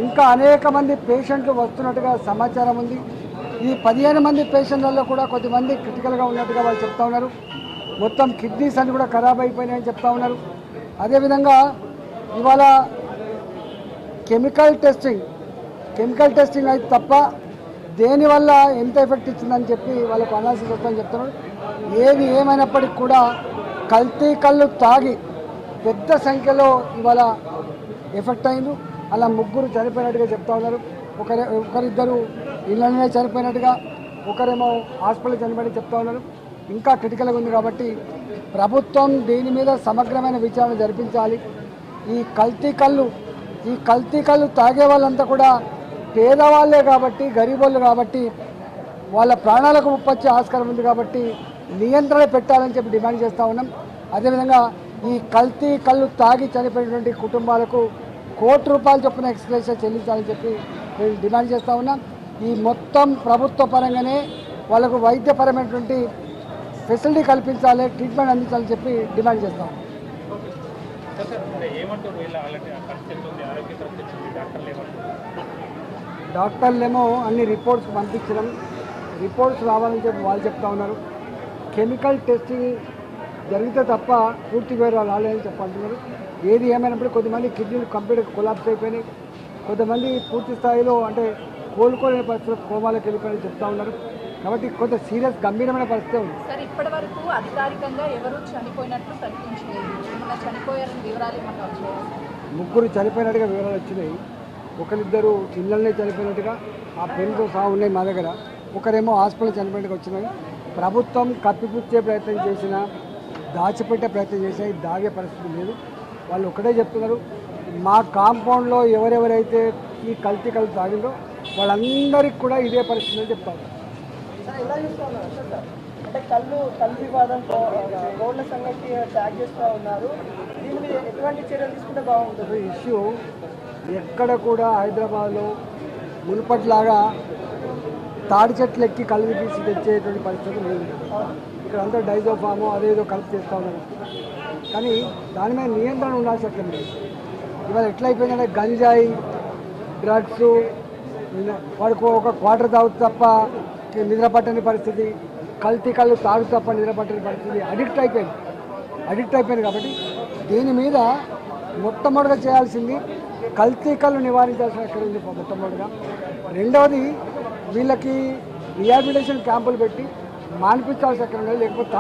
ఇంకా అనేక మంది పేషెంట్లు వస్తున్నట్టుగా సమాచారం ఉంది. ఈ 15 మంది పేషెంట్లలో కూడా కొద్దిమంది క్రిటికల్గా ఉన్నట్టుగా వాళ్ళు చెప్తా ఉన్నారు. మొత్తం కిడ్నీస్ అన్ని కూడా ఖరాబ్ అయిపోయినాయని చెప్తా ఉన్నారు. అదేవిధంగా ఇవాళ కెమికల్ టెస్టింగ్ అయితే తప్ప దేనివల్ల ఎంత ఎఫెక్ట్ ఇచ్చిందని చెప్పి వాళ్ళకు అనాలిసిస్ వస్తుందని చెప్తున్నారు. ఏది ఏమైనప్పటికీ కూడా కల్తీ కళ్ళు తాగి పెద్ద సంఖ్యలో ఇవాళ ఎఫెక్ట్ అయింది. అలా ముగ్గురు చనిపోయినట్టుగా చెప్తా ఉన్నారు. ఒకరిద్దరు ఇళ్ళనే చనిపోయినట్టుగా, ఒకరేమో హాస్పిటల్ చనిపోయినట్టు చెప్తా ఉన్నారు. ఇంకా క్రిటికల్గా ఉంది కాబట్టి ప్రభుత్వం దీని మీద సమగ్రమైన విచారణ జరిపించాలి. ఈ కల్తీ కళ్ళు తాగే వాళ్ళంతా కూడా పేదవాళ్ళే కాబట్టి, గరీబోళ్ళు కాబట్టి, వాళ్ళ ప్రాణాలకు ముప్పొచ్చే ఆస్కారం ఉంది కాబట్టి నియంత్రణ పెట్టాలని చెప్పి డిమాండ్ చేస్తూ ఉన్నాం. అదేవిధంగా ఈ కల్తీ కళ్ళు తాగి చనిపోయినటువంటి కుటుంబాలకు ₹1,00,00,000 చొప్పున ఎక్స్‌గ్రేషియా చెల్లించాలని చెప్పి మేము డిమాండ్ చేస్తూ ఉన్నాం. ఈ మొత్తం ప్రభుత్వ పరంగానే వాళ్ళకు వైద్యపరమైనటువంటి ఫెసిలిటీ కల్పించాలి, ట్రీట్మెంట్ అందించాలని చెప్పి డిమాండ్ చేస్తాం. డాక్టర్లేమో అన్ని రిపోర్ట్స్ పంపించడం, రిపోర్ట్స్ రావాలని చెప్పి వాళ్ళు చెప్తా ఉన్నారు. కెమికల్ టెస్టింగ్ జరిగితే తప్ప పూర్తి వివరాలు రాలేదని చెప్పంటున్నారు. ఏది ఏమైనప్పుడు కొద్దిమంది కిడ్నీలు కంప్లీట్గా కొలాప్స్ అయిపోయినాయి, కొంతమంది పూర్తి స్థాయిలో అంటే కోలుకోలేని పరిస్థితులు కోమాలకు వెళ్ళిపోయారని చెప్తా ఉన్నారు. కాబట్టి కొంత సీరియస్ గంభీరమైన పరిస్థితి ఉంది. సార్, ఇప్పటి వరకు అధికారికంగా ఎవరు చనిపోయినట్లు ప్రకటించలేదు. చనిపోయారని వివరాలు ఏమన్నా వచ్చాయి? ముగ్గురు చనిపోయినట్టుగా వివరాలు వచ్చినాయి. ఒకరిద్దరు ఇళ్ళనే చనిపోయినట్టుగా ఆ పేరుతో సహా ఉన్నాయి మా దగ్గర. ఒకరేమో హాస్పిటల్ చనిపోయినట్టుగా వచ్చినాయి. ప్రభుత్వం కప్పిపుచ్చే ప్రయత్నం చేసినా, దాచిపెట్టే ప్రయత్నం చేసినా దాగే పరిస్థితి లేదు. వాళ్ళు ఒకటే చెప్తున్నారు, మా కాంపౌండ్లో ఎవరెవరైతే ఈ కల్తీ తాగిందో వాళ్ళందరికీ కూడా ఇదే పరిస్థితి అని చెప్తారు. సార్, ఎలా చూస్తూ ఉన్నారు సార్? అంటే కళ్ళు వివాదం రోడ్ల సంగతి ట్యాగ్ చేస్తూ ఉన్నారు. దీని మీద ఎటువంటి చర్యలు తీసుకుంటే బాగుంటుంది? ఇష్యూ ఎక్కడ కూడా హైదరాబాద్లో మునుపట్లాగా తాడి చెట్లు ఎక్కి కళ్ళు తీసి తెచ్చేటువంటి పరిస్థితి లేదు. ఇక్కడ అంతా డైజోఫాము అదేదో కలిపి చేస్తూ ఉన్నారు. కానీ దాని మీద నియంత్రణ ఉండాల్సి వస్తుంది. ఇవాళ ఎట్లయిపోయిందంటే గంజాయి, డ్రగ్స్, వాడికి ఒక క్వార్టర్ తాగుతూ తప్ప నిద్ర పట్టని పరిస్థితి, కల్తీ కళ్ళు తాగు తప్ప నిద్ర పట్టని పరిస్థితి, అడిక్ట్ అయిపోయింది. కాబట్టి దీని మీద మొట్టమొదటిగా చేయాల్సింది కల్తీ కళ్ళు నివారించాల్సిన అక్కడ ఉంది మొట్టమొదటిగా. రెండవది వీళ్ళకి రిహాబిలిటేషన్ క్యాంపులు పెట్టి మాన్పించాల్సి అక్కడ లేకపోతే